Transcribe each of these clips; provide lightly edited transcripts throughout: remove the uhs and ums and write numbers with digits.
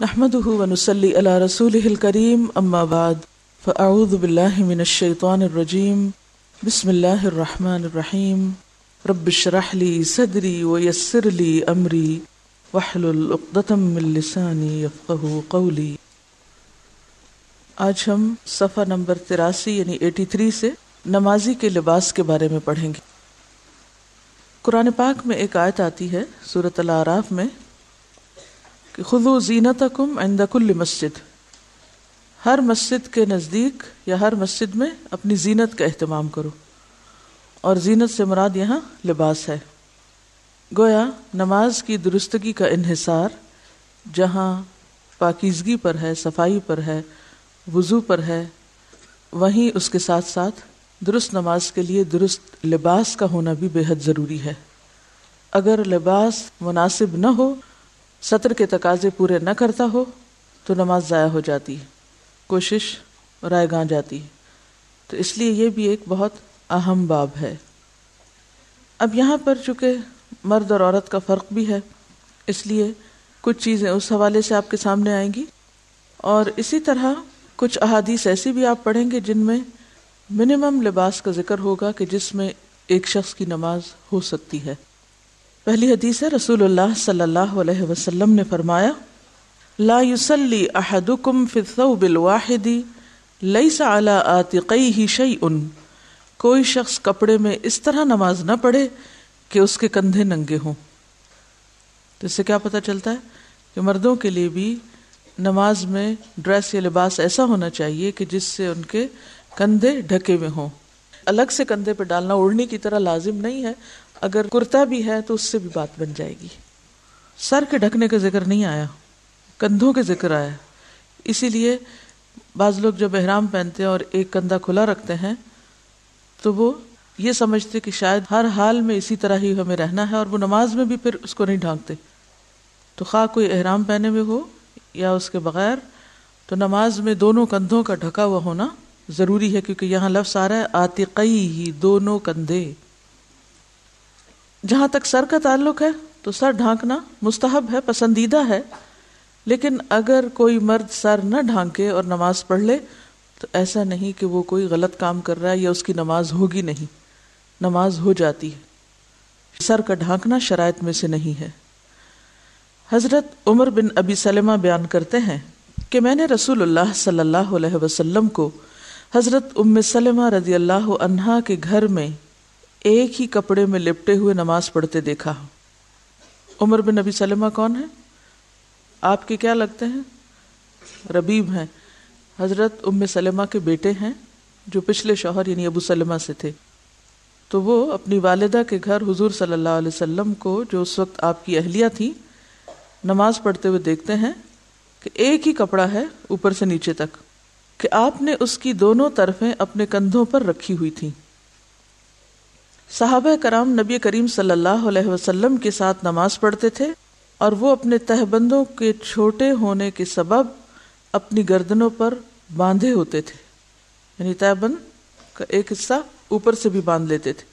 نحمده ونصلي على رسوله الكريم اما بعد فاعوذ بالله من الشيطان الرجيم بسم الله الرحمن الرحيم رب اشرح لي صدري ويسر لي امري واحلل عقدة من لساني يفقهوا قولي۔ آج ہم صفحہ نمبر 83 یعنی 83 سے نمازی کے لباس کے بارے میں پڑھیں گے۔ قرآن پاک میں ایک آیت آتی ہے سورۃ الاعراف میں کہ خذوا زینتکم عند کل مسجد، ہر مسجد کے نزدیک یا ہر مسجد میں اپنی زینت کا اہتمام کرو، اور زینت سے مراد یہاں لباس ہے۔ گویا نماز کی درستگی کا انحصار جہاں پاکیزگی پر ہے، صفائی پر ہے، وضو پر ہے، وہیں اس کے ساتھ ساتھ درست نماز کے لیے درست لباس کا ہونا بھی بے حد ضروری ہے۔ اگر لباس مناسب نہ ہو، سطر کے تقاضے پورے نہ کرتا ہو تو نماز ضائع ہو جاتی ہے، کوشش رائے گاں جاتی ہے۔ تو اس لیے یہ بھی ایک بہت اہم باب ہے۔ اب یہاں پر چونکہ مرد اور عورت کا فرق بھی ہے، اس لیے کچھ چیزیں اس حوالے سے آپ کے سامنے آئیں گی، اور اسی طرح کچھ احادیث ایسی بھی آپ پڑھیں گے جن میں منیمم لباس کا ذکر ہوگا کہ جس میں ایک شخص کی نماز ہو سکتی ہے۔ پہلی حدیث ہے، رسول اللہ صلی اللہ علیہ وسلم نے فرمایا لا یصلی احدکم فی الثوب الواحد لیس علی عاتقیہ شیء، کوئی شخص کپڑے میں اس طرح نماز نہ پڑھے کہ اس کے کندھے ننگے ہوں۔ تو اس سے کیا پتہ چلتا ہے کہ مردوں کے لیے بھی نماز میں ڈریس یا لباس ایسا ہونا چاہیے کہ جس سے ان کے کندھے ڈھکے ہوئے ہوں۔ الگ سے کندھے پہ ڈالنا اوڑھنی کی طرح لازم نہیں ہے، اگر کرتا بھی ہے تو اس سے بھی بات بن جائے گی۔ سر کے ڈھکنے کا ذکر نہیں آیا، کندھوں کے ذکر آیا۔ اسی لیے بعض لوگ جب احرام پہنتے ہیں اور ایک کندھا کھلا رکھتے ہیں تو وہ یہ سمجھتے کہ شاید ہر حال میں اسی طرح ہی ہمیں رہنا ہے، اور وہ نماز میں بھی پھر اس کو نہیں ڈھانکتے۔ تو خواہ کوئی احرام پہنے ہوئے ہو یا اس کے بغیر، تو نماز میں دونوں کندھوں کا ڈھکا ہوا ہونا ضروری ہے، کیونکہ یہاں لفظ آ رہا ہے عاتقیہ، دونوں کندھے۔ جہاں تک سر کا تعلق ہے تو سر ڈھانکنا مستحب ہے، پسندیدہ ہے، لیکن اگر کوئی مرد سر نہ ڈھانکے اور نماز پڑھ لے تو ایسا نہیں کہ وہ کوئی غلط کام کر رہا ہے یا اس کی نماز ہوگی نہیں، نماز ہو جاتی ہے۔ سر کا ڈھانکنا شرائط میں سے نہیں ہے۔ حضرت عمر بن ابی سلمہ بیان کرتے ہیں کہ میں نے رسول اللہ صلی اللہ علیہ وسلم کو حضرت ام سلمہ رضی اللہ عنہا کے گھر میں ایک ہی کپڑے میں لپٹے ہوئے نماز پڑھتے دیکھا۔ عمر بن ابی سلمہ کون ہیں؟ آپ کے کیا لگتے ہیں؟ ربیب ہیں، حضرت ام سلمہ کے بیٹے ہیں جو پچھلے شوہر یعنی ابو سلمہ سے تھے۔ تو وہ اپنی والدہ کے گھر حضور صلی اللہ علیہ وسلم کو، جو اس وقت آپ کی اہلیہ تھی، نماز پڑھتے ہوئے دیکھتے ہیں کہ ایک ہی کپڑا ہے اوپر سے نیچے تک، کہ آپ نے اس کی دونوں طرفیں اپنے کندھوں پر رکھی ہوئی تھیں۔ صحابہ کرام نبی کریم صلی اللہ علیہ وسلم کے ساتھ نماز پڑھتے تھے، اور وہ اپنے تہبندوں کے چھوٹے ہونے کے سبب اپنی گردنوں پر باندھے ہوتے تھے، یعنی تہبند کا ایک حصہ اوپر سے بھی باندھ لیتے تھے۔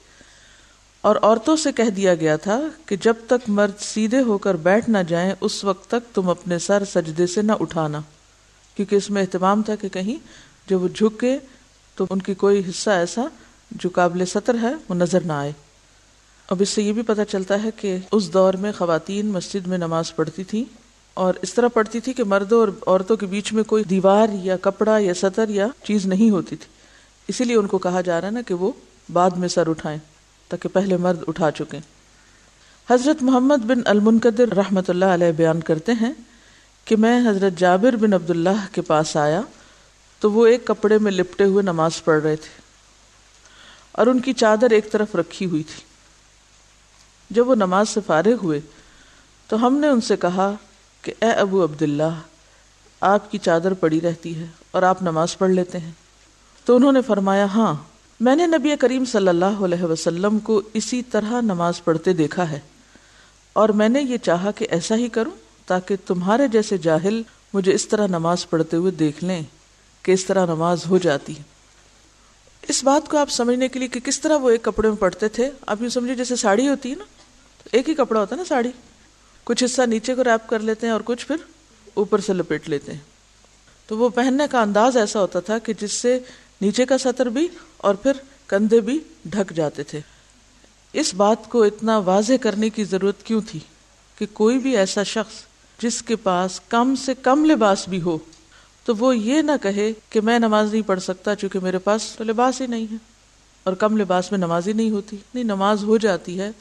اور عورتوں سے کہہ دیا گیا تھا کہ جب تک مرد سیدھے ہو کر بیٹھ نہ جائیں اس وقت تک تم اپنے سر سجدے سے نہ اٹھانا، کیونکہ اس میں اہتمام تھا کہ کہیں جب وہ جھکے تو ان کی کوئی حصہ ایسا جو قابل ستر ہے وہ نظر نہ آئے۔ اب اس سے یہ بھی پتہ چلتا ہے کہ اس دور میں خواتین مسجد میں نماز پڑھتی تھیں، اور اس طرح پڑھتی تھی کہ مردوں اور عورتوں کے بیچ میں کوئی دیوار یا کپڑا یا ستر یا چیز نہیں ہوتی تھی۔ اسی لیے ان کو کہا جا رہا ہے نا کہ وہ بعد میں سر اٹھائیں، تاکہ پہلے مرد اٹھا چکیں۔ حضرت محمد بن المنکدر رحمۃ اللہ علیہ بیان کرتے ہیں کہ میں حضرت جابر بن عبداللہ کے پاس آیا تو وہ ایک کپڑے میں لپٹے ہوئے نماز پڑھ رہے تھے، اور ان کی چادر ایک طرف رکھی ہوئی تھی۔ جب وہ نماز سے فارغ ہوئے تو ہم نے ان سے کہا کہ اے ابو عبداللہ، آپ کی چادر پڑی رہتی ہے اور آپ نماز پڑھ لیتے ہیں؟ تو انہوں نے فرمایا ہاں، میں نے نبی کریم صلی اللہ علیہ وسلم کو اسی طرح نماز پڑھتے دیکھا ہے، اور میں نے یہ چاہا کہ ایسا ہی کروں تاکہ تمہارے جیسے جاہل مجھے اس طرح نماز پڑھتے ہوئے دیکھ لیں کہ اس طرح نماز ہو جاتی ہے۔ اس بات کو آپ سمجھنے کے لیے کہ کس طرح وہ ایک کپڑے میں پڑھتے تھے، آپ یوں سمجھے جیسے ساڑی ہوتی ہے نا، ایک ہی کپڑا ہوتا ہے نا ساڑی، کچھ حصہ نیچے کو ریپ کر لیتے ہیں اور کچھ پھر اوپر سے لپیٹ لیتے ہیں. تو وہ پہننے کا انداز ایسا ہوتا تھا کہ جس سے نیچے کا سطر بھی اور پھر کندھے بھی ڈھک جاتے تھے. اس بات کو اتنا واضح کرنے کی ضرورت کیوں تھی کہ کوئی بھی ایسا شخص جس کے پاس کم سے کم لباس بھی ہو تو وہ یہ نہ کہے کہ میں نماز نہیں پڑھ سکتا چونکہ میرے پاس تو لباس ہی نہیں ہے، اور کم لباس میں نماز ہی نہیں ہوتی. نہیں، نماز ہو جاتی ہے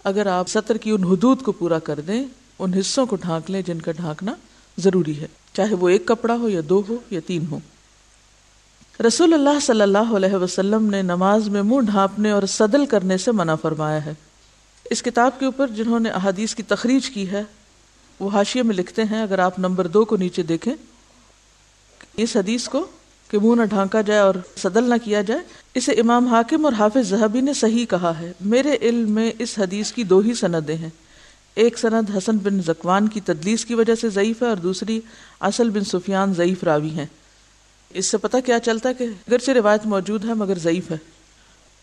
اگر آپ سطر کی ان حدود کو پورا کر دیں، ان حصوں کو ڈھانک لیں جن کا ڈھانکنا ضروری ہے، چاہے وہ ایک کپڑا ہو یا 2 ہو یا 3 ہو. رسول اللہ صلی اللہ علیہ وسلم نے نماز میں منہ ڈھانپنے اور صدل کرنے سے منع فرمایا ہے. اس کتاب کے اوپر جنہوں نے احادیث کی تخریج کی ہے وہ حاشیے میں لکھتے ہیں، اگر آپ نمبر 2 کو نیچے دیکھیں، اس حدیث کو کہ منہ نہ ڈھانکا جائے اور صدل نہ کیا جائے، اسے امام حاکم اور حافظ ذہبی نے صحیح کہا ہے. میرے علم میں اس حدیث کی 2 ہی سندیں ہیں. ایک سند حسن بن ذکوان کی تدلیس کی وجہ سے ضعیف ہے اور دوسری اصل بن سفیان ضعیف راوی ہیں. اس سے پتہ کیا چلتا ہے کہ اگرچہ روایت موجود ہے مگر ضعیف ہے.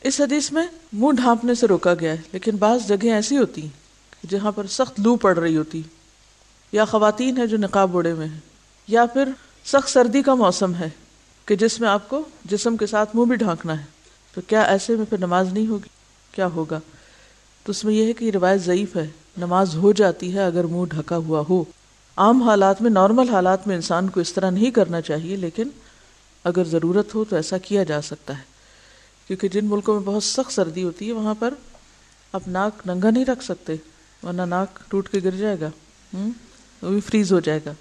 اس حدیث میں منہ ڈھانپنے سے روکا گیا ہے، لیکن بعض جگہیں ایسی ہوتی ہیں جہاں پر سخت لو پڑ رہی ہوتی، یا خواتین ہیں جو نقاب اوڑے ہوئے ہیں، یا پھر سخت سردی کا موسم ہے کہ جس میں آپ کو جسم کے ساتھ منہ بھی ڈھانکنا ہے، تو کیا ایسے میں پھر نماز نہیں ہوگی؟ کیا ہوگا؟ تو اس میں یہ ہے کہ یہ روایت ضعیف ہے. نماز ہو جاتی ہے اگر منہ ڈھکا ہوا ہو. عام حالات میں، نارمل حالات میں انسان کو اس طرح نہیں کرنا چاہیے، لیکن اگر ضرورت ہو تو ایسا کیا جا سکتا ہے. کیونکہ جن ملکوں میں بہت سخت سردی ہوتی ہے وہاں پر آپ ناک ننگا نہیں رکھ سکتے، ورنہ ناک ٹوٹ کے گر جائے گا، وہ بھی فریز ہو جائے گا.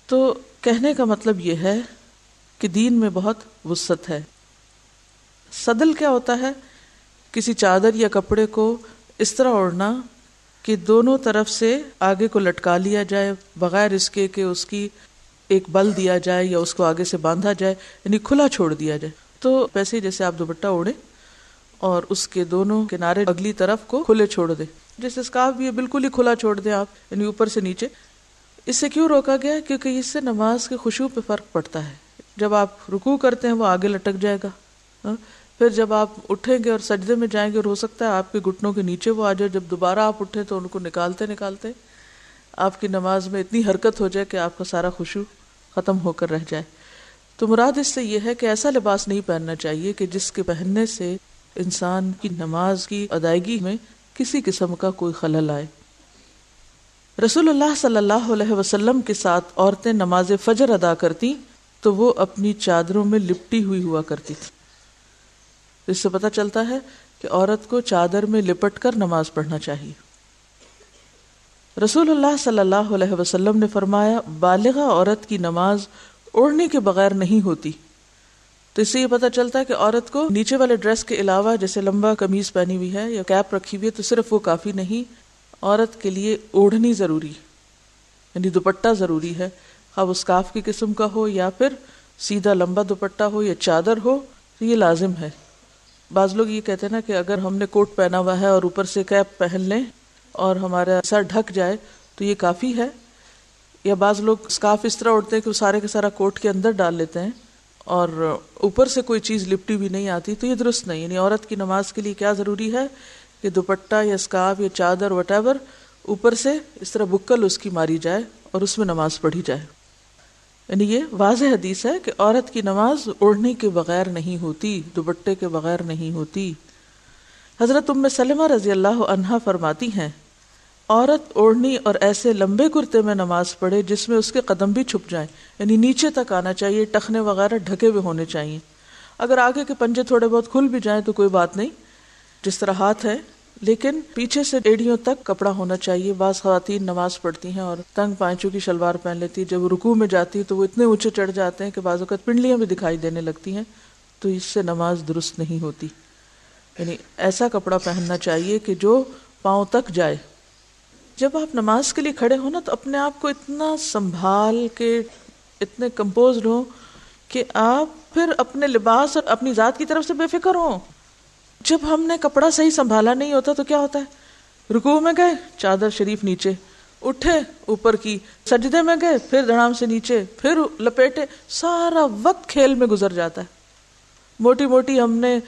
تو کہنے کا مطلب یہ ہے کہ دین میں بہت وسعت ہے. صدل کیا ہوتا ہے؟ کسی چادر یا کپڑے کو اس طرح اوڑھنا کہ دونوں طرف سے آگے کو لٹکا لیا جائے بغیر اس کے کہ اس کی ایک بل دیا جائے یا اس کو آگے سے باندھا جائے، یعنی کھلا چھوڑ دیا جائے. تو ویسے جیسے آپ دوپٹہ اوڑھیں اور اس کے دونوں کنارے اگلی طرف کو کھلے چھوڑ دیں، جیسے اسکارف بھی ہے بالکل ہی کھلا چھوڑ دیں آپ، یعنی اوپر سے نیچے. اس سے کیوں روکا گیا ہے؟ کیونکہ اس سے نماز کے خشوع پہ فرق پڑتا ہے. جب آپ رکوع کرتے ہیں وہ آگے لٹک جائے گا، پھر جب آپ اٹھیں گے اور سجدے میں جائیں گے اور ہو سکتا ہے آپ کے گھٹنوں کے نیچے وہ آ جائے، جب دوبارہ آپ اٹھیں تو ان کو نکالتے نکالتے آپ کی نماز میں اتنی حرکت ہو جائے کہ آپ کا سارا خشوع ختم ہو کر رہ جائے. تو مراد اس سے یہ ہے کہ ایسا لباس نہیں پہننا چاہیے کہ جس کے پہننے سے انسان کی نماز کی ادائیگی میں کسی قسم کا کوئی خلل آئے. رسول اللہ صلی اللہ علیہ وسلم کے ساتھ عورتیں نماز فجر ادا کرتی تو وہ اپنی چادروں میں لپٹی ہوئی ہوا کرتی تھی. اس سے پتہ چلتا ہے کہ عورت کو چادر میں لپٹ کر نماز پڑھنا چاہیے. رسول اللہ صلی اللہ علیہ وسلم نے فرمایا، بالغہ عورت کی نماز اوڑھنے کے بغیر نہیں ہوتی. تو اس سے یہ پتہ چلتا ہے کہ عورت کو نیچے والے ڈریس کے علاوہ جیسے لمبا قمیض پہنی ہوئی ہے یا کیپ رکھی ہوئی ہے تو صرف وہ کافی نہیں، عورت کے لیے اوڑھنی ضروری، یعنی دوپٹہ ضروری ہے، خواہ وہ اسکارف کی قسم کا ہو یا پھر سیدھا لمبا دوپٹہ ہو یا چادر ہو، تو یہ لازم ہے. بعض لوگ یہ کہتے ہیں نا کہ اگر ہم نے کوٹ پہنا ہوا ہے اور اوپر سے کیپ پہن لیں اور ہمارا سر ڈھک جائے تو یہ کافی ہے. یا بعض لوگ اسکارف اس طرح اوڑھتے ہیں کہ وہ سارے کا سارا کوٹ کے اندر ڈال لیتے ہیں اور اوپر سے کوئی چیز لپٹی بھی نہیں آتی، تو یہ درست نہیں. یعنی عورت کی نماز کے لیے کیا ضروری ہے کہ دوپٹہ یا اسکارف یا چادر وٹ ایور اوپر سے اس طرح بکل اس کی ماری جائے اور اس میں نماز پڑھی جائے. یعنی یہ واضح حدیث ہے کہ عورت کی نماز اوڑھنے کے بغیر نہیں ہوتی، دوپٹے کے بغیر نہیں ہوتی. حضرت ام سلمہ رضی اللہ عنہا فرماتی ہیں، عورت اوڑھنی اور ایسے لمبے کرتے میں نماز پڑھے جس میں اس کے قدم بھی چھپ جائیں، یعنی نیچے تک آنا چاہیے، ٹخنے وغیرہ ڈھکے ہوئے ہونے چاہیے. اگر آگے کے پنجے تھوڑے بہت کھل بھی جائیں تو کوئی بات نہیں، جس طرح ہاتھ ہے، لیکن پیچھے سے ایڑیوں تک کپڑا ہونا چاہیے. بعض خواتین نماز پڑھتی ہیں اور تنگ پائچوں کی شلوار پہن لیتی، جب رکوع میں جاتی ہے تو وہ اتنے اونچے چڑھ جاتے ہیں کہ بعض اوقات پنڈلیاں بھی دکھائی دینے لگتی ہیں، تو اس سے نماز درست نہیں ہوتی. یعنی ایسا کپڑا پہننا چاہیے کہ جو پاؤں تک جائے. جب آپ نماز کے لیے کھڑے ہو نا تو اپنے آپ کو اتنا سنبھال کے اتنے کمپوزڈ ہو کہ آپ پھر اپنے لباس اور اپنی ذات کی طرف سے بے فکر ہوں. جب ہم نے کپڑا صحیح سنبھالا نہیں ہوتا تو کیا ہوتا ہے، رکوع میں گئے چادر شریف نیچے، اٹھے اوپر کی، سجدے میں گئے پھر دھڑام سے نیچے، پھر لپیٹے، سارا وقت کھیل میں گزر جاتا ہے. موٹی موٹی ہم نے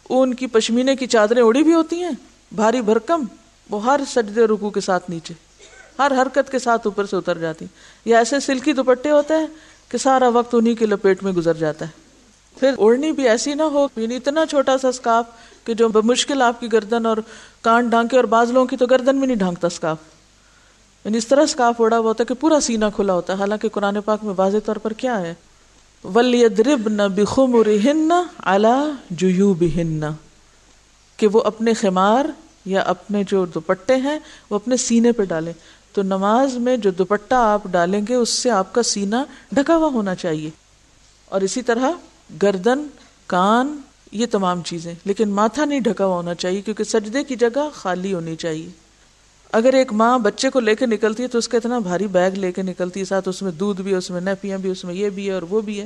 اون کی پشمینے کی چادریں اڑی بھی ہوتی ہیں، بھاری بھرکم، وہ ہر سجدے رکوع کے ساتھ نیچے. ہر حرکت کے ساتھ اوپر سے اتر جاتی. یا ایسے سلکی دوپٹے ہوتے ہیں کہ سارا وقت انہی کی لپیٹ میں گزر جاتا ہے. پھر اوڑھنی بھی ایسی نہ ہو، یعنی اتنا چھوٹا سا اسکارف کہ جو بمشکل آپ کی گردن اور کان ڈھانکے، اور بعض لوگوں کی تو گردن بھی نہیں ڈھانکتا اسکارف، یعنی اس طرح اسکارف اوڑھا ہوا ہوتا ہے کہ پورا سینہ کھلا ہوتا ہے. حالانکہ قرآن پاک میں واضح طور پر کیا ہے، وَلْيَضْرِبْنَ بِخُمُرِهِنَّ عَلَى جُيُوبِهِنَّ، کہ وہ اپنے خمار یا اپنے جو دوپٹے ہیں وہ اپنے سینے پہ ڈالیں. تو نماز میں جو دوپٹہ آپ ڈالیں گے اس سے آپ کا سینہ ڈھکا ہوا ہونا چاہیے، اور اسی طرح گردن، کان، یہ تمام چیزیں، لیکن ماتھا نہیں ڈھکا ہوا ہونا چاہیے کیونکہ سجدے کی جگہ خالی ہونی چاہیے. اگر ایک ماں بچے کو لے کے نکلتی ہے تو اس کا اتنا بھاری بیگ لے کے نکلتی ہے، ساتھ اس میں دودھ بھی ہے، اس میں نیپیاں بھی، اس میں یہ بھی ہے اور وہ بھی ہے.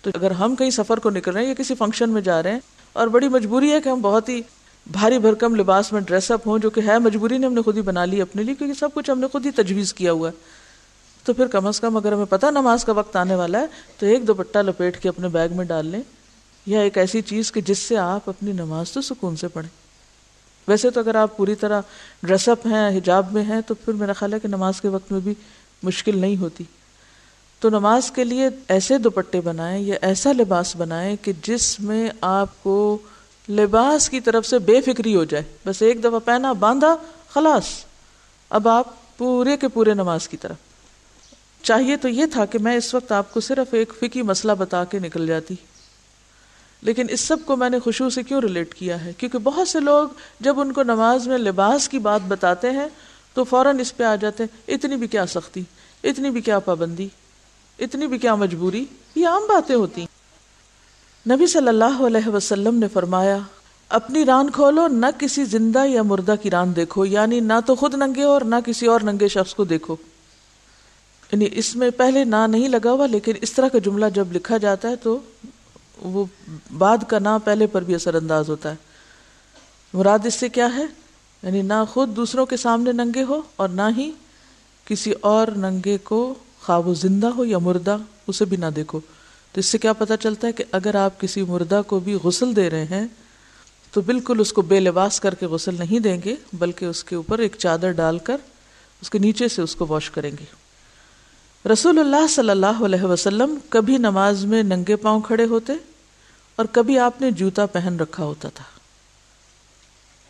تو اگر ہم کہیں سفر کو نکل رہے ہیں یا کسی فنکشن میں جا رہے ہیں اور بڑی مجبوری ہے کہ ہم بہت ہی بھاری بھرکم لباس میں ڈریس اپ ہوں، جو کہ ہے مجبوری نے ہم نے خود ہی بنا لی اپنے لیے کیونکہ سب کچھ ہم نے خود ہی تجویز کیا ہوا ہے، تو پھر کم از کم اگر ہمیں پتہ نماز کا وقت آنے والا ہے تو ایک دوپٹہ لپیٹ کے اپنے بیگ میں ڈال لیں، یا ایک ایسی چیز کہ جس سے آپ اپنی نماز تو سکون سے پڑھیں. ویسے تو اگر آپ پوری طرح ڈریس اپ ہیں، حجاب میں ہیں، تو پھر میرا خیال ہے کہ نماز کے وقت میں بھی مشکل نہیں ہوتی. تو نماز کے لیے ایسے دوپٹے بنائیں یا ایسا لباس بنائیں کہ جس میں آپ کو لباس کی طرف سے بے فکری ہو جائے، بس ایک دفعہ پہنا، باندھا، خلاص اب آپ پورے کے پورے نماز کی طرف. چاہیے تو یہ تھا کہ میں اس وقت آپ کو صرف ایک فقہی مسئلہ بتا کے نکل جاتی، لیکن اس سب کو میں نے خشوع سے کیوں ریلیٹ کیا ہے، کیونکہ بہت سے لوگ جب ان کو نماز میں لباس کی بات بتاتے ہیں تو فوراً اس پہ آ جاتے ہیں، اتنی بھی کیا سختی، اتنی بھی کیا پابندی، اتنی بھی کیا مجبوری، یہ عام باتیں ہوتی ہیں. نبی صلی اللہ علیہ وسلم نے فرمایا، اپنی ران کھولو، نہ کسی زندہ یا مردہ کی ران دیکھو، یعنی نہ تو خود ننگے ہو اور نہ کسی اور ننگے شخص کو دیکھو. یعنی اس میں پہلے نہ نہیں لگا ہوا، لیکن اس طرح کا جملہ جب لکھا جاتا ہے تو وہ بعد کا نہ پہلے پر بھی اثر انداز ہوتا ہے. مراد اس سے کیا ہے، یعنی نہ خود دوسروں کے سامنے ننگے ہو اور نہ ہی کسی اور ننگے کو، خواہ وہ زندہ ہو یا مردہ، اسے بھی نہ دیکھو. تو اس سے کیا پتہ چلتا ہے کہ اگر آپ کسی مردہ کو بھی غسل دے رہے ہیں تو بالکل اس کو بے لباس کر کے غسل نہیں دیں گے، بلکہ اس کے اوپر ایک چادر ڈال کر اس کے نیچے سے اس کو واش کریں گے. رسول اللہ صلی اللہ علیہ وسلم کبھی نماز میں ننگے پاؤں کھڑے ہوتے اور کبھی آپ نے جوتا پہن رکھا ہوتا تھا،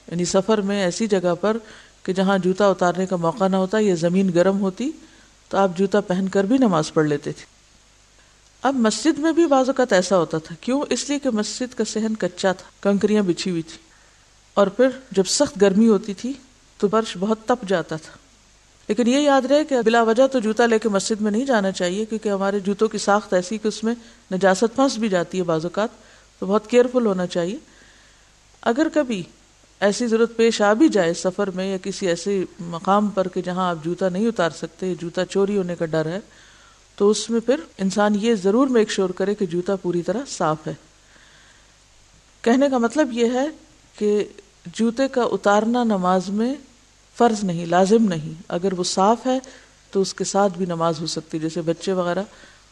یعنی سفر میں ایسی جگہ پر کہ جہاں جوتا اتارنے کا موقع نہ ہوتا یا زمین گرم ہوتی تو آپ جوتا پہن کر بھی نماز پڑھ لیتے تھے. اب مسجد میں بھی بعض اوقات ایسا ہوتا تھا، کیوں؟ اس لیے کہ مسجد کا صحن کچا تھا، کنکریاں بچھی ہوئی تھی، اور پھر جب سخت گرمی ہوتی تھی تو فرش بہت تپ جاتا تھا. لیکن یہ یاد رہے کہ بلا وجہ تو جوتا لے کے مسجد میں نہیں جانا چاہیے، کیونکہ ہمارے جوتوں کی ساخت ایسی کہ اس میں نجاست پھنس بھی جاتی ہے بعض اوقات، تو بہت کیئرفل ہونا چاہیے. اگر کبھی ایسی ضرورت پیش آ بھی جائے سفر میں یا کسی ایسے مقام پر کہ جہاں آپ جوتا نہیں اتار سکتے، جوتا چوری ہونے کا ڈر ہے، تو اس میں پھر انسان یہ ضرور میک شور کرے کہ جوتا پوری طرح صاف ہے. کہنے کا مطلب یہ ہے کہ جوتے کا اتارنا نماز میں فرض نہیں، لازم نہیں. اگر وہ صاف ہے تو اس کے ساتھ بھی نماز ہو سکتی. جیسے بچے وغیرہ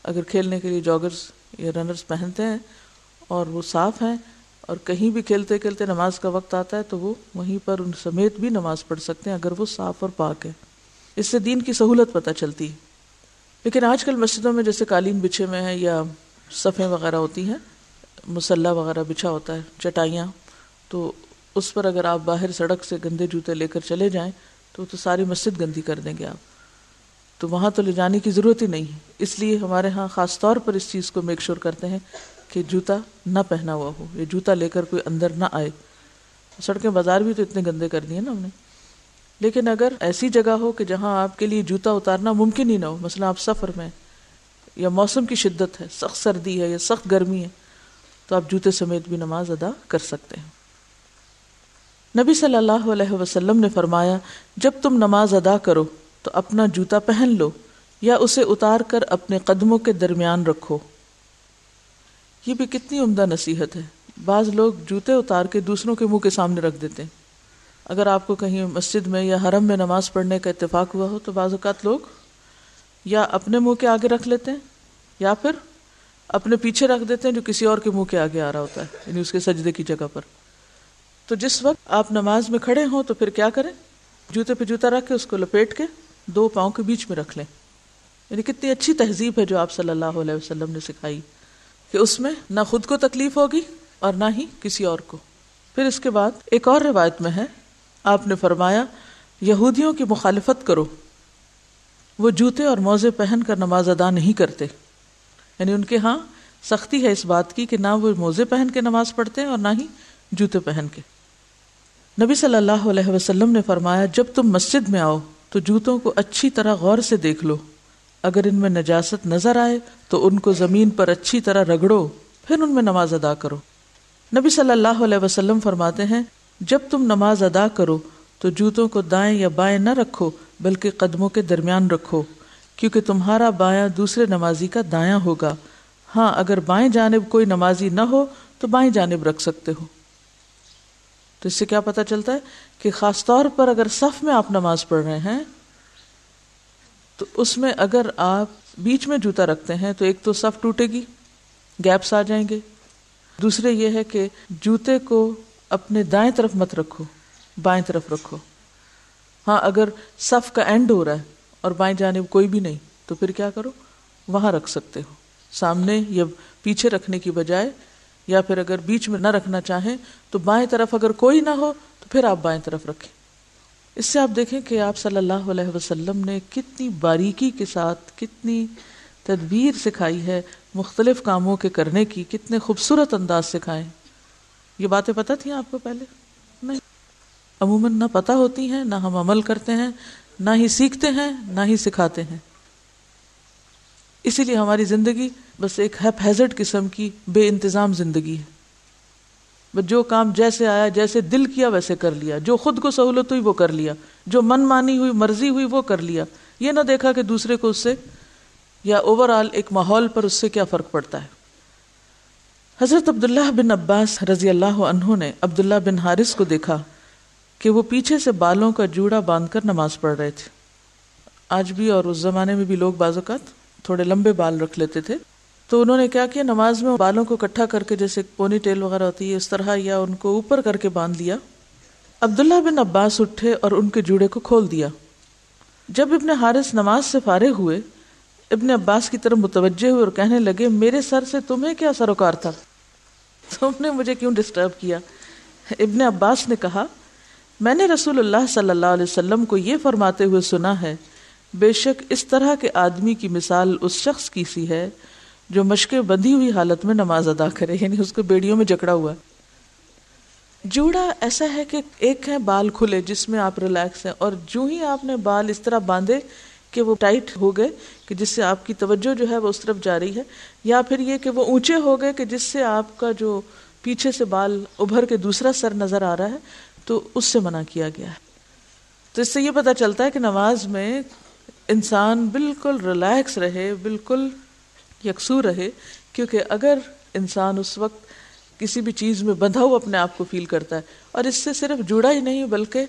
اگر کھیلنے کے لیے جاگرز یا رنرز پہنتے ہیں اور وہ صاف ہیں اور کہیں بھی کھیلتے کھیلتے نماز کا وقت آتا ہے تو وہ وہیں پر ان سمیت بھی نماز پڑھ سکتے ہیں اگر وہ صاف اور پاک ہے. اس سے دین کی سہولت پتہ چلتی ہے. لیکن آج کل مسجدوں میں جیسے قالین بچھے میں ہیں یا صفیں وغیرہ ہوتی ہیں، مصلی وغیرہ بچھا ہوتا ہے، چٹائیاں، تو اس پر اگر آپ باہر سڑک سے گندے جوتے لے کر چلے جائیں تو ساری مسجد گندی کر دیں گے آپ. تو وہاں تو لے جانے کی ضرورت ہی نہیں ہے. اس لیے ہمارے ہاں خاص طور پر اس چیز کو میک شور کرتے ہیں کہ جوتا نہ پہنا ہوا ہو یا جوتا لے کر کوئی اندر نہ آئے. سڑکیں بازار بھی تو اتنے گندے کر دیے نا ہم نے. لیکن اگر ایسی جگہ ہو کہ جہاں آپ کے لیے جوتا اتارنا ممکن ہی نہ ہو، مثلا آپ سفر میں یا موسم کی شدت ہے، سخت سردی ہے یا سخت گرمی ہے، تو آپ جوتے سمیت بھی نماز ادا کر سکتے ہیں. نبی صلی اللہ علیہ وسلم نے فرمایا، جب تم نماز ادا کرو تو اپنا جوتا پہن لو یا اسے اتار کر اپنے قدموں کے درمیان رکھو. یہ بھی کتنی عمدہ نصیحت ہے. بعض لوگ جوتے اتار کے دوسروں کے منہ کے سامنے رکھ دیتے ہیں. اگر آپ کو کہیں مسجد میں یا حرم میں نماز پڑھنے کا اتفاق ہوا ہو تو بعض اوقات لوگ یا اپنے منہ کے آگے رکھ لیتے ہیں یا پھر اپنے پیچھے رکھ دیتے ہیں جو کسی اور کے منہ کے آگے آ رہا ہوتا ہے، یعنی اس کے سجدے کی جگہ پر. تو جس وقت آپ نماز میں کھڑے ہوں تو پھر کیا کریں؟ جوتے پہ جوتا رکھ کے اس کو لپیٹ کے دو پاؤں کے بیچ میں رکھ لیں. یعنی کتنی اچھی تہذیب ہے جو آپ صلی اللہ علیہ وسلم نے سکھائی کہ اس میں نہ خود کو تکلیف ہوگی اور نہ ہی کسی اور کو. پھر اس کے بعد ایک اور روایت میں ہے آپ نے فرمایا یہودیوں کی مخالفت کرو، وہ جوتے اور موزے پہن کر نماز ادا نہیں کرتے. یعنی ان کے ہاں سختی ہے اس بات کی کہ نہ وہ موزے پہن کے نماز پڑھتے ہیں اور نہ ہی جوتے پہن کے. نبی صلی اللہ علیہ وسلم نے فرمایا جب تم مسجد میں آؤ تو جوتوں کو اچھی طرح غور سے دیکھ لو، اگر ان میں نجاست نظر آئے تو ان کو زمین پر اچھی طرح رگڑو، پھر ان میں نماز ادا کرو. نبی صلی اللہ علیہ وسلم فرماتے ہیں جب تم نماز ادا کرو تو جوتوں کو دائیں یا بائیں نہ رکھو بلکہ قدموں کے درمیان رکھو، کیونکہ تمہارا بایاں دوسرے نمازی کا دایاں ہوگا. ہاں اگر بائیں جانب کوئی نمازی نہ ہو تو بائیں جانب رکھ سکتے ہو. تو اس سے کیا پتہ چلتا ہے کہ خاص طور پر اگر صف میں آپ نماز پڑھ رہے ہیں تو اس میں اگر آپ بیچ میں جوتا رکھتے ہیں تو ایک تو صف ٹوٹے گی، گیپس آ جائیں گے. دوسرے یہ ہے کہ جوتے کو اپنے دائیں طرف مت رکھو، بائیں طرف رکھو. ہاں اگر صف کا اینڈ ہو رہا ہے اور بائیں جانب کوئی بھی نہیں تو پھر کیا کرو، وہاں رکھ سکتے ہو، سامنے یا پیچھے رکھنے کی بجائے. یا پھر اگر بیچ میں نہ رکھنا چاہیں تو بائیں طرف اگر کوئی نہ ہو تو پھر آپ بائیں طرف رکھیں. اس سے آپ دیکھیں کہ آپ صلی اللہ علیہ وسلم نے کتنی باریکی کے ساتھ کتنی تدبیر سکھائی ہے مختلف کاموں کے کرنے کی، کتنے خوبصورت انداز سکھائے. یہ باتیں پتہ تھیں آپ کو پہلے؟ نہیں، عموماً نہ پتہ ہوتی ہیں، نہ ہم عمل کرتے ہیں، نہ ہی سیکھتے ہیں، نہ ہی سکھاتے ہیں. اسی لیے ہماری زندگی بس ایک ہیزرڈ قسم کی بے انتظام زندگی ہے. بس جو کام جیسے آیا، جیسے دل کیا ویسے کر لیا، جو خود کو سہولت ہوئی وہ کر لیا، جو من مانی ہوئی، مرضی ہوئی وہ کر لیا. یہ نہ دیکھا کہ دوسرے کو اس سے یا اوور آل ایک ماحول پر اس سے کیا فرق پڑتا ہے. حضرت عبداللہ بن عباس رضی اللہ عنہ نے عبداللہ بن حارث کو دیکھا کہ وہ پیچھے سے بالوں کا جوڑا باندھ کر نماز پڑھ رہے تھے. آج بھی اور اس زمانے میں بھی لوگ بعض اوقات تھوڑے لمبے بال رکھ لیتے تھے. تو انہوں نے کیا کیا، نماز میں بالوں کو اکٹھا کر کے جیسے پونی ٹیل وغیرہ ہوتی ہے اس طرح، یا ان کو اوپر کر کے باندھ لیا. عبداللہ بن عباس اٹھے اور ان کے جوڑے کو کھول دیا. جب ابن حارث نماز سے فارغ ہوئے ابن عباس کی طرف متوجہ ہوئے اور کہنے لگے میرے سر سے تمہیں کیا سروکار تھا، تم نے مجھے کیوں ڈسٹرب کیا؟ ابن عباس نے کہا میں نے رسول اللہ صلی اللہ علیہ وسلم کو یہ فرماتے ہوئے سنا ہے بے شک اس طرح کے آدمی کی مثال اس شخص کی سی ہے جو مشقیں بندھی ہوئی حالت میں نماز ادا کرے، یعنی اس کو بیڑیوں میں جکڑا ہوا. جوڑا ایسا ہے کہ ایک ہے بال کھلے جس میں آپ ریلیکس ہیں، اور جو ہی آپ نے بال اس طرح باندھے کہ وہ ٹائٹ ہو گئے کہ جس سے آپ کی توجہ جو ہے وہ اس طرف جا رہی ہے، یا پھر یہ کہ وہ اونچے ہو گئے کہ جس سے آپ کا جو پیچھے سے بال ابھر کے دوسرا سر نظر آ رہا ہے، تو اس سے منع کیا گیا ہے. تو اس سے یہ پتہ چلتا ہے کہ نماز میں انسان بالکل ریلیکس رہے، بالکل یکسو رہے، کیونکہ اگر انسان اس وقت کسی بھی چیز میں بندھا ہوا اپنے آپ کو فیل کرتا ہے، اور اس سے صرف جوڑا ہی نہیں بلکہ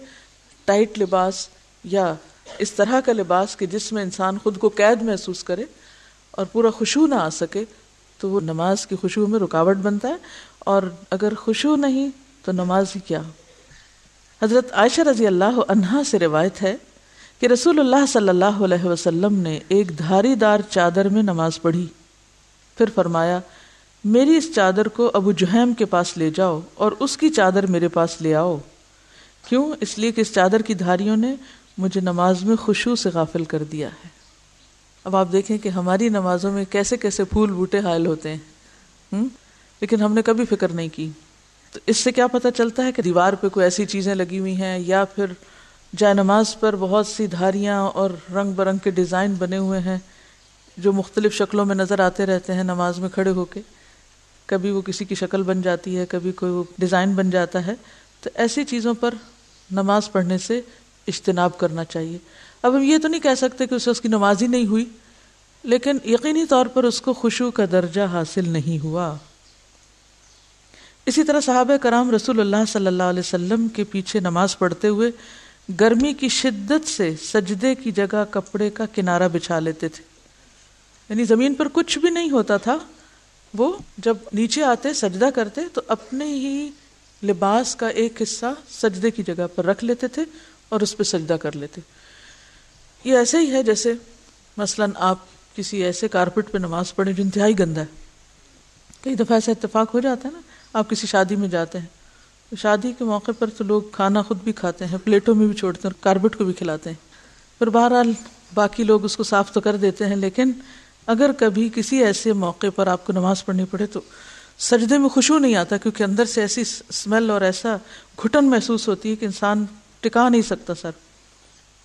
ٹائٹ لباس یا اس طرح کا لباس کہ جس میں انسان خود کو قید محسوس کرے اور پورا خشوع نہ آ سکے، تو وہ نماز کی خشوع میں رکاوٹ بنتا ہے. اور اگر خشوع نہیں تو نماز ہی کیا. حضرت عائشہ رضی اللہ عنہا سے روایت ہے کہ رسول اللہ صلی اللہ علیہ وسلم نے ایک دھاری دار چادر میں نماز پڑھی، پھر فرمایا میری اس چادر کو ابو جہیم کے پاس لے جاؤ اور اس کی چادر میرے پاس لے آؤ. کیوں؟ اس لیے کہ اس چادر کی دھاریوں نے مجھے نماز میں خشوع سے غافل کر دیا ہے. اب آپ دیکھیں کہ ہماری نمازوں میں کیسے کیسے پھول بوٹے حائل ہوتے ہیں، لیکن ہم نے کبھی فکر نہیں کی. تو اس سے کیا پتہ چلتا ہے کہ دیوار پہ کوئی ایسی چیزیں لگی ہوئی ہیں، یا پھر جائے نماز پر بہت سی دھاریاں اور رنگ برنگ کے ڈیزائن بنے ہوئے ہیں جو مختلف شکلوں میں نظر آتے رہتے ہیں نماز میں کھڑے ہو کے. کبھی وہ کسی کی شکل بن جاتی ہے، کبھی کوئی ڈیزائن بن جاتا ہے. تو ایسی چیزوں پر نماز پڑھنے سے اجتناب کرنا چاہیے. اب ہم یہ تو نہیں کہہ سکتے کہ اسے اس کی نماز ہی نہیں ہوئی، لیکن یقینی طور پر اس کو خشوع کا درجہ حاصل نہیں ہوا. اسی طرح صحابہ کرام رسول اللہ صلی اللہ علیہ وسلم کے پیچھے نماز پڑھتے ہوئے گرمی کی شدت سے سجدے کی جگہ کپڑے کا کنارہ بچھا لیتے تھے. یعنی زمین پر کچھ بھی نہیں ہوتا تھا، وہ جب نیچے آتے سجدہ کرتے تو اپنے ہی لباس کا ایک حصہ سجدے کی جگہ پر رکھ لیتے تھے اور اس پہ سجدہ کر لیتے. یہ ایسے ہی ہے جیسے مثلاً آپ کسی ایسے کارپٹ پہ نماز پڑھیں جو انتہائی گندا ہے. کئی دفعہ ایسا اتفاق ہو جاتا ہے نا, آپ کسی شادی میں جاتے ہیں تو شادی کے موقع پر تو لوگ کھانا خود بھی کھاتے ہیں, پلیٹوں میں بھی چھوڑتے ہیں اور کارپٹ کو بھی کھلاتے ہیں, پھر بہرحال باقی لوگ اس کو صاف تو کر دیتے ہیں. لیکن اگر کبھی کسی ایسے موقع پر آپ کو نماز پڑھنی پڑے تو سجدے میں خشوع نہیں آتا, کیونکہ اندر سے ایسی اسمیل اور ایسا گھٹن محسوس ہوتی ہے کہ انسان ٹکا نہیں سکتا سر.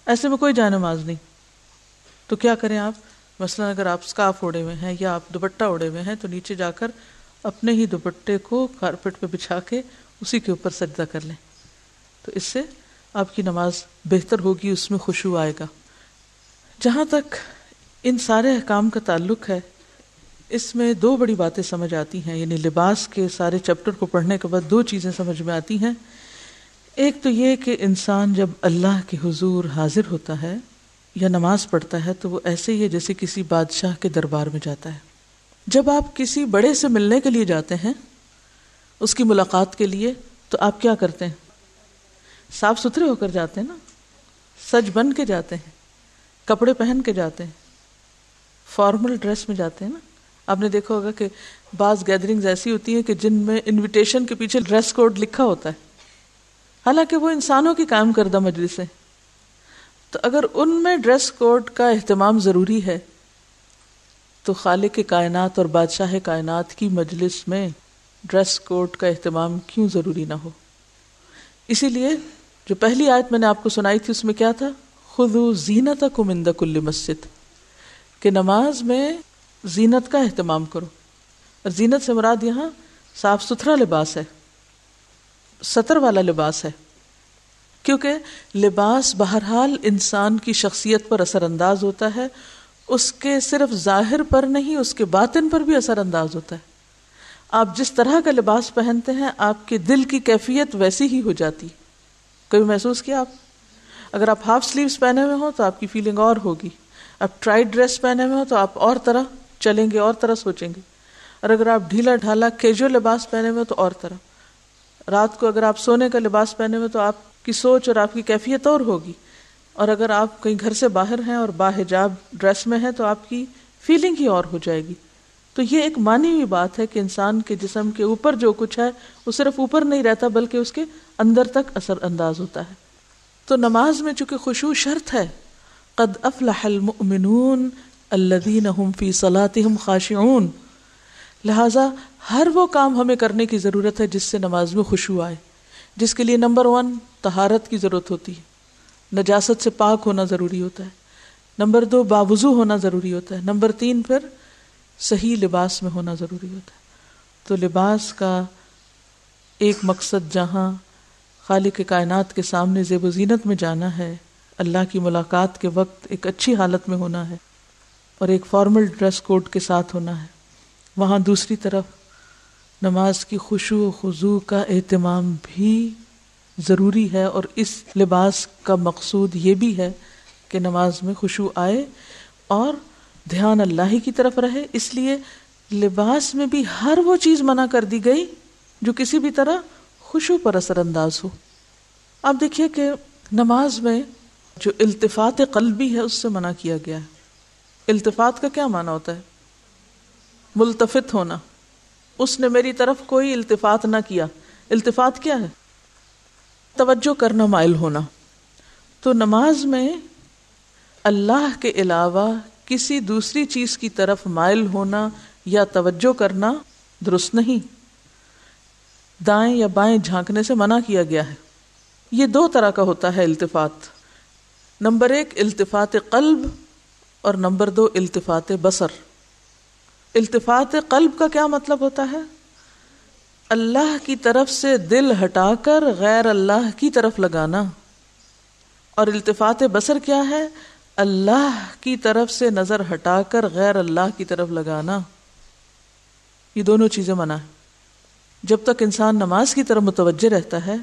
ایسے میں کوئی جائے نماز نہیں. تو کیا کریں آپ, مثلا اگر آپ اسکارف اوڑے ہوئے ہیں یا آپ دوپٹہ اوڑے ہوئے ہیں تو نیچے جا کر اپنے ہی دوپٹے کو کارپٹ پہ بچھا کے اسی کے اوپر سجدہ کر لیں, تو اس سے آپ کی نماز بہتر ہوگی, اس میں خشوع آئے گا. جہاں تک ان سارے احکام کا تعلق ہے, اس میں دو بڑی باتیں سمجھ آتی ہیں. یعنی لباس کے سارے چیپٹر کو پڑھنے کے بعد دو چیزیں سمجھ میں آتی ہیں. ایک تو یہ کہ انسان جب اللہ کے حضور حاضر ہوتا ہے یا نماز پڑھتا ہے تو وہ ایسے ہی ہے جیسے کسی بادشاہ کے دربار میں جاتا ہے. جب آپ کسی بڑے سے ملنے کے لیے جاتے ہیں, اس کی ملاقات کے لیے, تو آپ کیا کرتے ہیں؟ صاف ستھرے ہو کر جاتے ہیں نا, سج بن کے جاتے ہیں, کپڑے پہن کے جاتے ہیں, فارمل ڈریس میں جاتے ہیں نا. آپ نے دیکھا ہوگا کہ بعض گیدرنگز ایسی ہوتی ہیں کہ جن میں انویٹیشن کے پیچھے ڈریس کوڈ لکھا ہوتا ہے, حالانکہ وہ انسانوں کی قائم کردہ مجلس ہے. تو اگر ان میں ڈریس کوڈ کا اہتمام ضروری ہے تو خالق کائنات اور بادشاہ کائنات کی مجلس میں ڈریس کوڈ کا اہتمام کیوں ضروری نہ ہو؟ اسی لیے جو پہلی آیت میں نے آپ کو سنائی تھی اس میں کیا تھا؟ خذوا زینتکم عند کل مسجد, کہ نماز میں زینت کا اہتمام کرو. اور زینت سے مراد یہاں صاف ستھرا لباس ہے, ستر والا لباس ہے, کیونکہ لباس بہرحال انسان کی شخصیت پر اثر انداز ہوتا ہے. اس کے صرف ظاہر پر نہیں, اس کے باطن پر بھی اثر انداز ہوتا ہے. آپ جس طرح کا لباس پہنتے ہیں آپ کے دل کی کیفیت ویسی ہی ہو جاتی. کبھی محسوس کیا آپ؟ اگر آپ ہاف سلیوز پہنے ہوئے ہوں تو آپ کی فیلنگ اور ہوگی, آپ ٹائٹ ڈریس پہنے ہوئے ہوں تو آپ اور طرح چلیں گے, اور طرح سوچیں گے. اور اگر آپ ڈھیلا ڈھالا کیجول لباس پہنے ہوئے تو اور طرح. رات کو اگر آپ سونے کا لباس پہنے ہوئے تو آپ کی سوچ اور آپ کی کیفیت اور ہوگی. اور اگر آپ کہیں گھر سے باہر ہیں اور باحجاب ڈریس میں ہیں تو آپ کی فیلنگ ہی اور ہو جائے گی. تو یہ ایک مانی ہوئی بات ہے کہ انسان کے جسم کے اوپر جو کچھ ہے وہ صرف اوپر نہیں رہتا بلکہ اس کے اندر تک اثر انداز ہوتا ہے. تو نماز میں چونکہ خشوع شرط ہے, قد افلح المؤمنون الذین هم فی صلاتهم خاشعون, لہذا ہر وہ کام ہمیں کرنے کی ضرورت ہے جس سے نماز میں خشوع آئے, جس کے لیے نمبر 1 طہارت کی ضرورت ہوتی ہے, نجاست سے پاک ہونا ضروری ہوتا ہے. نمبر 2 باوضو ہونا ضروری ہوتا ہے. نمبر 3 پھر صحیح لباس میں ہونا ضروری ہوتا ہے. تو لباس کا ایک مقصد جہاں خالق کائنات کے سامنے زیب و زینت میں جانا ہے, اللہ کی ملاقات کے وقت ایک اچھی حالت میں ہونا ہے اور ایک فارمل ڈریس کوڈ کے ساتھ ہونا ہے, وہاں دوسری طرف نماز کی خشوع و خضوع کا اہتمام بھی ضروری ہے. اور اس لباس کا مقصود یہ بھی ہے کہ نماز میں خشوع آئے اور دھیان اللہ ہی کی طرف رہے. اس لیے لباس میں بھی ہر وہ چیز منع کر دی گئی جو کسی بھی طرح خشوع پر اثر انداز ہو. آپ دیکھیے کہ نماز میں جو التفات قلبی ہے اس سے منع کیا گیا ہے. التفات کا کیا معنی ہوتا ہے؟ ملتفت ہونا. اس نے میری طرف کوئی التفات نہ کیا. التفات کیا ہے؟ توجہ کرنا, مائل ہونا. تو نماز میں اللہ کے علاوہ کسی دوسری چیز کی طرف مائل ہونا یا توجہ کرنا درست نہیں. دائیں یا بائیں جھانکنے سے منع کیا گیا ہے. یہ 2 طرح کا ہوتا ہے التفات. نمبر 1 التفات قلب اور نمبر 2 التفات بصر. التفات قلب کا کیا مطلب ہوتا ہے؟ اللہ کی طرف سے دل ہٹا کر غیر اللہ کی طرف لگانا. اور التفات بصر کیا ہے؟ اللہ کی طرف سے نظر ہٹا کر غیر اللہ کی طرف لگانا. یہ دونوں چیزیں منع ہیں. جب تک انسان نماز کی طرف متوجہ رہتا ہے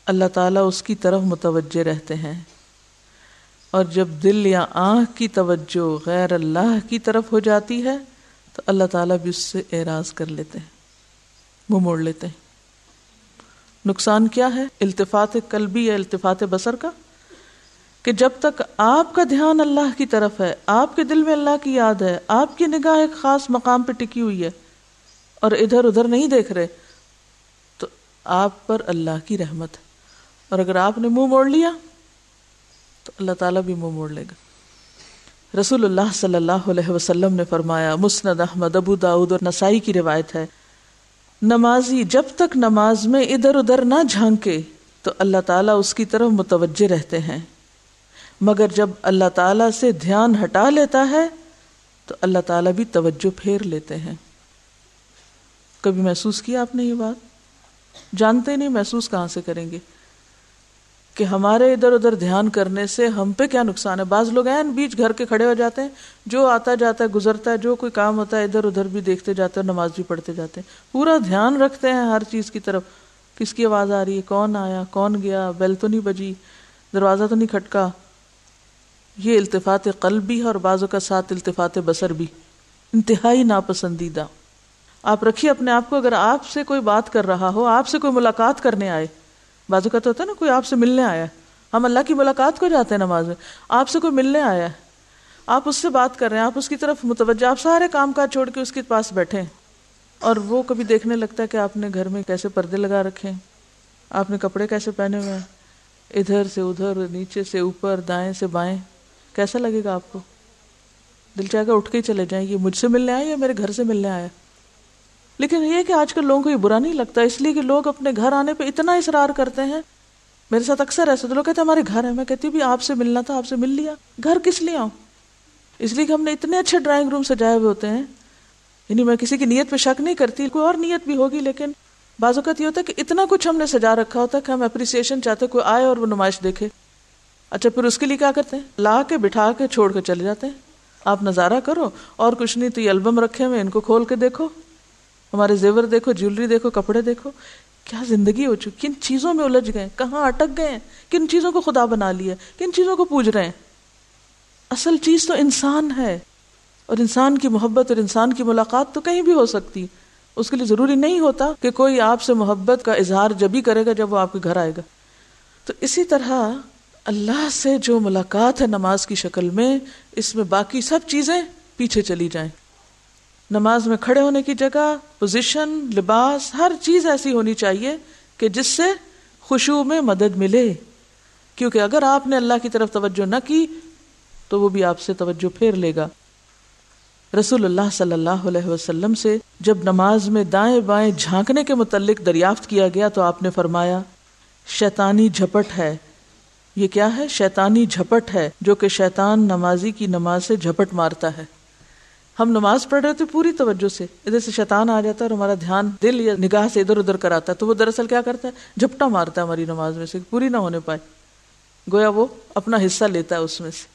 اللہ تعالیٰ اس کی طرف متوجہ رہتے ہیں, اور جب دل یا آنکھ کی توجہ غیر اللہ کی طرف ہو جاتی ہے تو اللہ تعالیٰ بھی اس سے اعراض کر لیتے ہیں, منہ موڑ لیتے ہیں. نقصان کیا ہے التفات قلبی یا التفات بصر کا؟ کہ جب تک آپ کا دھیان اللہ کی طرف ہے، آپ کے دل میں اللہ کی یاد ہے، آپ کی نگاہ ایک خاص مقام پہ ٹکی ہوئی ہے اور ادھر ادھر نہیں دیکھ رہے، تو آپ پر اللہ کی رحمت ہے. اور اگر آپ نے منہ موڑ لیا تو اللہ تعالیٰ بھی منہ موڑ لے گا. رسول اللہ صلی اللہ علیہ وسلم نے فرمایا، مسند احمد، ابو داؤد اور نسائی کی روایت ہے، نمازی جب تک نماز میں ادھر ادھر نہ جھانکے تو اللہ تعالیٰ اس کی طرف متوجہ رہتے ہیں، مگر جب اللہ تعالیٰ سے دھیان ہٹا لیتا ہے تو اللہ تعالیٰ بھی توجہ پھیر لیتے ہیں. کبھی محسوس کیا آپ نے یہ بات؟ جانتے نہیں، محسوس کہاں سے کریں گے کہ ہمارے ادھر ادھر دھیان کرنے سے ہم پہ کیا نقصان ہے. بعض لوگ ہیں بیچ گھر کے کھڑے ہو جاتے ہیں، جو آتا جاتا ہے گزرتا ہے، جو کوئی کام ہوتا ہے ادھر ادھر بھی دیکھتے جاتے ہیں، نماز بھی پڑھتے جاتے ہیں، پورا دھیان رکھتے ہیں ہر چیز کی طرف، کس کی آواز آ رہی ہے، کون آیا، کون گیا، بیل تو نہیں بجی، دروازہ تو نہیں کھٹکا. یہ التفات قلب بھی ہے اور بعضوں کا ساتھ التفات بصر بھی، انتہائی ناپسندیدہ. آپ رکھیے اپنے آپ کو، اگر آپ سے کوئی بات کر رہا ہو، آپ سے کوئی ملاقات کرنے آئے، بعضوں کا تو ہوتا ہے نا کوئی آپ سے ملنے آیا ہے، ہم اللہ کی ملاقات کو جاتے ہیں نماز میں، آپ سے کوئی ملنے آیا ہے، آپ اس سے بات کر رہے ہیں، آپ اس کی طرف متوجہ، آپ سارے کام کاج چھوڑ کے اس کے پاس بیٹھے ہیں، اور وہ کبھی دیکھنے لگتا ہے کہ آپ نے گھر میں کیسے پردے لگا رکھے ہیں، آپ نے کپڑے کیسے پہنے ہوئے ہیں، ادھر سے ادھر، نیچے سے اوپر، دائیں سے بائیں. کیسا لگے گا آپ کو؟ دل چاہے گا اٹھ کے ہی چلے جائیں، یہ مجھ سے ملنے آیا یا میرے گھر سے ملنے آیا. لیکن یہ کہ آج کل لوگوں کو یہ برا نہیں لگتا، اس لیے کہ لوگ اپنے گھر آنے پہ اتنا اصرار کرتے ہیں. میرے ساتھ اکثر ایسے تو لوگ کہتے ہیں ہمارے گھر ہے، میں کہتی ہوں بھی آپ سے ملنا تھا، آپ سے مل لیا. گھر کس لیے آؤں؟ اس لیے کہ ہم نے اتنے اچھے ڈرائنگ روم سجائے ہوئے ہوتے ہیں. یعنی میں کسی کی نیت پہ شک نہیں کرتی، کوئی اور نیت بھی ہوگی، لیکن بعض اوقات یہ ہوتا ہے کہ اتنا کچھ ہم نے سجا رکھا ہوتا ہے کہ ہم اپریسیشن چاہتے کوئی آئے اور وہ نمائش دیکھے. اچھا پھر اس کے لیے کیا کرتے ہیں؟ لا کے بٹھا کے چھوڑ کے چلے جاتے ہیں. آپ نظارہ کرو، اور کچھ نہیں تو یہ البم رکھے ہوئے، ان کو کھول کے دیکھو، ہمارے زیور دیکھو، جیولری دیکھو، کپڑے دیکھو. کیا زندگی ہو چکی، کن چیزوں میں الجھ گئے، کہاں اٹک گئے ہیں، کن چیزوں کو خدا بنا لیا، کن چیزوں کو پوج رہے ہیں. اصل چیز تو انسان ہے، اور انسان کی محبت اور انسان کی ملاقات تو کہیں بھی ہو سکتی. اس کے لیے ضروری نہیں ہوتا کہ کوئی آپ سے محبت کا اظہار جب ہی کرے گا جب وہ آپ کے گھر آئے گا. تو اسی طرح اللہ سے جو ملاقات ہے نماز کی شکل میں، اس میں باقی سب چیزیں پیچھے چلی جائیں. نماز میں کھڑے ہونے کی جگہ، پوزیشن، لباس، ہر چیز ایسی ہونی چاہیے کہ جس سے خشوع میں مدد ملے. کیونکہ اگر آپ نے اللہ کی طرف توجہ نہ کی تو وہ بھی آپ سے توجہ پھیر لے گا. رسول اللہ صلی اللہ علیہ وسلم سے جب نماز میں دائیں بائیں جھانکنے کے متعلق دریافت کیا گیا تو آپ نے فرمایا، شیطانی جھپٹ ہے. یہ کیا ہے؟ شیطانی جھپٹ ہے، جو کہ شیطان نمازی کی نماز سے جھپٹ مارتا ہے. ہم نماز پڑھ رہے تھے پوری توجہ سے، ادھر سے شیطان آ جاتا ہے اور ہمارا دھیان دل یا نگاہ سے ادھر ادھر کراتا ہے، تو وہ دراصل کیا کرتا ہے؟ جھپٹا مارتا ہے ہماری نماز میں سے، پوری نہ ہونے پائے، گویا وہ اپنا حصہ لیتا ہے اس میں سے.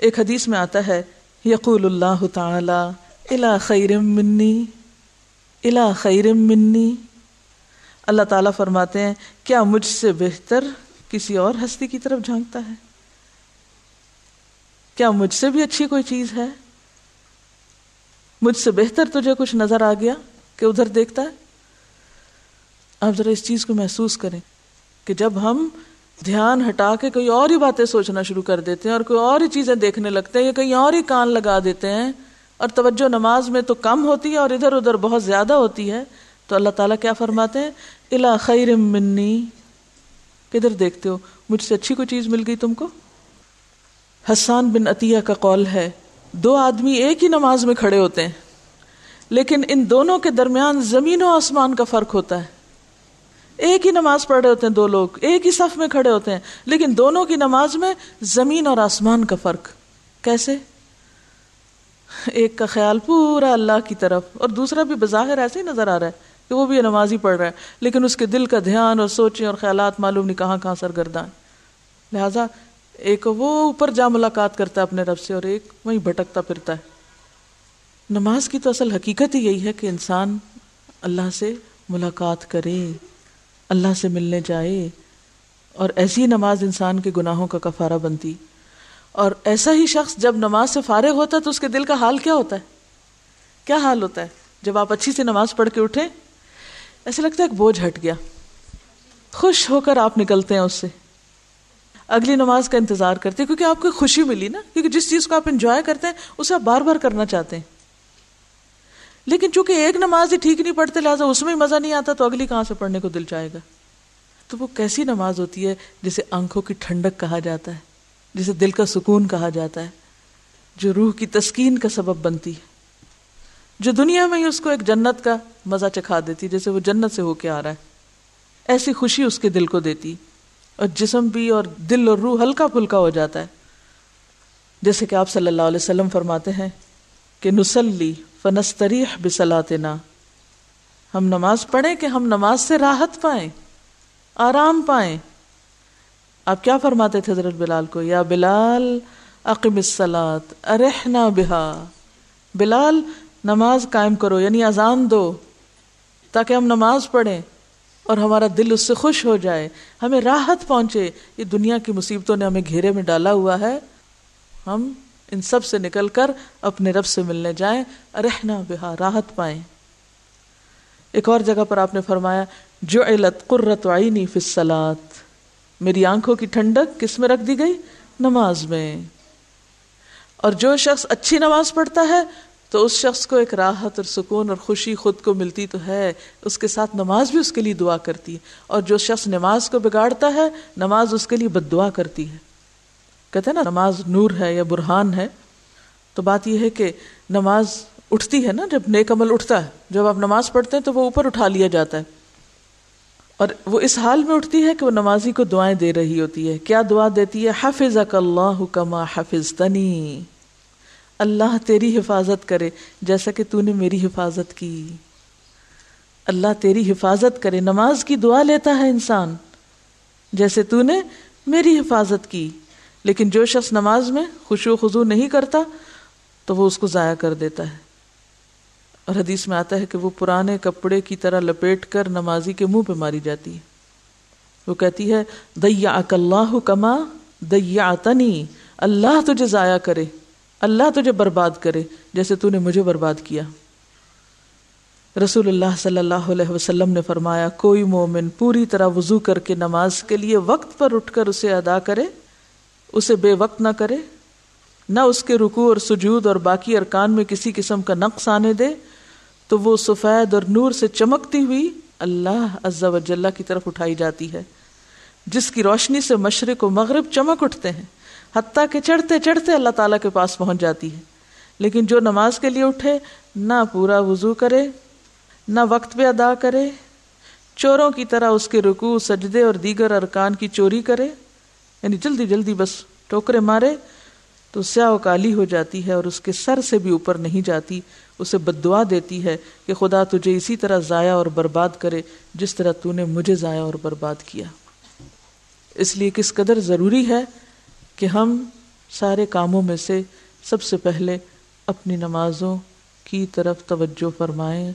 ایک حدیث میں آتا ہے، یقول اللہ تعالی الی خیر منی، الی خیر منی، اللہ تعالیٰ فرماتے ہیں کیا مجھ سے بہتر کسی اور ہستی کی طرف جھانکتا ہے؟ کیا مجھ سے بھی اچھی کوئی چیز ہے؟ مجھ سے بہتر تجھے کچھ نظر آ گیا کہ ادھر دیکھتا ہے؟ آپ ذرا اس چیز کو محسوس کریں کہ جب ہم دھیان ہٹا کے کوئی اور ہی باتیں سوچنا شروع کر دیتے ہیں اور کوئی اور ہی چیزیں دیکھنے لگتے ہیں یا کہیں اور ہی کان لگا دیتے ہیں، اور توجہ نماز میں تو کم ہوتی ہے اور ادھر ادھر بہت زیادہ ہوتی ہے، تو اللہ تعالیٰ کیا فرماتے ہیں؟ الی خیر منی، کدھر دیکھتے ہو؟ مجھ سے اچھی کوئی چیز مل گئی تم کو؟ حسان بن عطیہ کا قول ہے، دو آدمی ایک ہی نماز میں کھڑے ہوتے ہیں لیکن ان دونوں کے درمیان زمین و آسمان کا فرق ہوتا ہے. ایک ہی نماز پڑھ رہے ہوتے ہیں دو لوگ، ایک ہی صف میں کھڑے ہوتے ہیں، لیکن دونوں کی نماز میں زمین اور آسمان کا فرق. کیسے؟ ایک کا خیال پورا اللہ کی طرف، اور دوسرا بھی بظاہر ایسے ہی نظر آ رہا ہے کہ وہ بھی نماز ہی پڑھ رہا ہے، لیکن اس کے دل کا دھیان اور سوچیں اور خیالات معلوم نہیں کہاں کہاں سرگرداں ہیں. لہٰذا ایک وہ اوپر جا ملاقات کرتا ہے اپنے رب سے، اور ایک وہیں بھٹکتا پھرتا ہے. نماز کی تو اصل حقیقت ہی یہی ہے کہ انسان اللہ سے ملاقات کرے، اللہ سے ملنے جائے، اور ایسی نماز انسان کے گناہوں کا کفارہ بنتی. اور ایسا ہی شخص جب نماز سے فارغ ہوتا ہے تو اس کے دل کا حال کیا ہوتا ہے؟ کیا حال ہوتا ہے جب آپ اچھی سی نماز پڑھ کے اٹھیں؟ ایسا لگتا ہے ایک بوجھ ہٹ گیا، خوش ہو کر آپ نکلتے ہیں اس سے. اگلی نماز کا انتظار کرتے ہیں، کیونکہ آپ کو خوشی ملی نا، کیونکہ جس چیز کو آپ انجوائے کرتے ہیں اسے آپ بار بار کرنا چاہتے ہیں. لیکن چونکہ ایک نماز ہی ٹھیک نہیں پڑھتے لہٰذا اس میں ہی مزہ نہیں آتا، تو اگلی کہاں سے پڑھنے کو دل چاہے گا. تو وہ کیسی نماز ہوتی ہے جسے آنکھوں کی ٹھنڈک کہا جاتا ہے، جسے دل کا سکون کہا جاتا ہے، جو روح کی تسکین کا سبب بنتی ہے، جو دنیا میں ہی اس کو ایک جنت کا مزہ چکھا دیتی ہے، جیسے وہ جنت سے ہو کے آ رہا ہے. ایسی خوشی اس کے دل کو دیتی، اور جسم بھی اور دل اور روح ہلکا پھلکا ہو جاتا ہے. جیسے کہ آپ صلی اللہ علیہ وسلم فرماتے ہیں کہ نصلی فنستریح بصلاتنا، ہم نماز پڑھیں کہ ہم نماز سے راحت پائیں، آرام پائیں. آپ کیا فرماتے تھے حضرت بلال کو؟ یا بلال اقم الصلاۃ ارحنا بہا، بلال نماز قائم کرو، یعنی اذان دو تاکہ ہم نماز پڑھیں اور ہمارا دل اس سے خوش ہو جائے، ہمیں راحت پہنچے. یہ دنیا کی مصیبتوں نے ہمیں گھیرے میں ڈالا ہوا ہے، ہم ان سب سے نکل کر اپنے رب سے ملنے جائیں، ارحنا بہا، راحت پائیں. ایک اور جگہ پر آپ نے فرمایا جعلت قرۃ عینی فی الصلاۃ، میری آنکھوں کی ٹھنڈک کس میں رکھ دی گئی؟ نماز میں. اور جو شخص اچھی نماز پڑھتا ہے تو اس شخص کو ایک راحت اور سکون اور خوشی خود کو ملتی تو ہے، اس کے ساتھ نماز بھی اس کے لیے دعا کرتی ہے. اور جو شخص نماز کو بگاڑتا ہے نماز اس کے لیے بد دعا کرتی ہے. کہتے ہیں نا نماز نور ہے یا برہان ہے. تو بات یہ ہے کہ نماز اٹھتی ہے نا، جب نیک عمل اٹھتا ہے، جب آپ نماز پڑھتے ہیں تو وہ اوپر اٹھا لیا جاتا ہے، اور وہ اس حال میں اٹھتی ہے کہ وہ نمازی کو دعائیں دے رہی ہوتی ہے. کیا دعا دیتی ہے؟ حفظک اللہ کما حفظتنی، اللہ تیری حفاظت کرے جیسا کہ تو نے میری حفاظت کی. اللہ تیری حفاظت کرے، نماز کی دعا لیتا ہے انسان جیسے تو نے میری حفاظت کی. لیکن جو شخص نماز میں خشوع و خضوع نہیں کرتا تو وہ اس کو ضائع کر دیتا ہے. اور حدیث میں آتا ہے کہ وہ پرانے کپڑے کی طرح لپیٹ کر نمازی کے منہ پہ ماری جاتی ہے. وہ کہتی ہے ضیعک اللہ کما ضیعتنی، اللہ تجھے ضائع کرے، اللہ تجھے برباد کرے جیسے تو نے مجھے برباد کیا. رسول اللہ صلی اللہ علیہ وسلم نے فرمایا کوئی مومن پوری طرح وضو کر کے نماز کے لیے وقت پر اٹھ کر اسے ادا کرے، اسے بے وقت نہ کرے، نہ اس کے رکوع اور سجود اور باقی ارکان میں کسی قسم کا نقص آنے دے، تو وہ سفید اور نور سے چمکتی ہوئی اللہ عز و جل کی طرف اٹھائی جاتی ہے، جس کی روشنی سے مشرق و مغرب چمک اٹھتے ہیں، حتیٰ کہ چڑھتے چڑھتے اللہ تعالیٰ کے پاس پہنچ جاتی ہے. لیکن جو نماز کے لیے اٹھے نہ پورا وضو کرے، نہ وقت پہ ادا کرے، چوروں کی طرح اس کے رکوع، سجدے اور دیگر ارکان کی چوری کرے، یعنی جلدی جلدی بس ٹوکرے مارے، تو سیاہ و کالی ہو جاتی ہے اور اس کے سر سے بھی اوپر نہیں جاتی. اسے بد دعا دیتی ہے کہ خدا تجھے اسی طرح ضائع اور برباد کرے جس طرح تو نے مجھے ضائع اور برباد کیا. اس لیے کس قدر ضروری ہے کہ ہم سارے کاموں میں سے سب سے پہلے اپنی نمازوں کی طرف توجہ فرمائیں،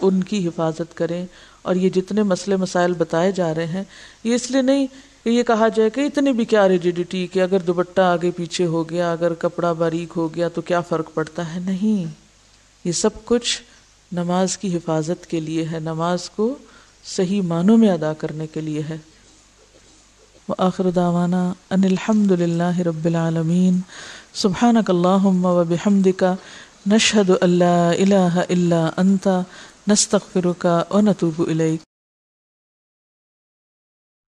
ان کی حفاظت کریں. اور یہ جتنے مسئلے مسائل بتائے جا رہے ہیں یہ اس لیے نہیں کہ یہ کہا جائے کہ اتنی بھی کیا ریجیڈیٹی کہ اگر دوپٹہ آگے پیچھے ہو گیا، اگر کپڑا باریک ہو گیا تو کیا فرق پڑتا ہے. نہیں، یہ سب کچھ نماز کی حفاظت کے لیے ہے، نماز کو صحیح معنوں میں ادا کرنے کے لیے ہے. وآخر دعوانا ان الحمد للہ رب العالمین. سبحانک اللہم وبحمدک نشہد ان لا الہ الا انت نستغفرک ونتوب الیک.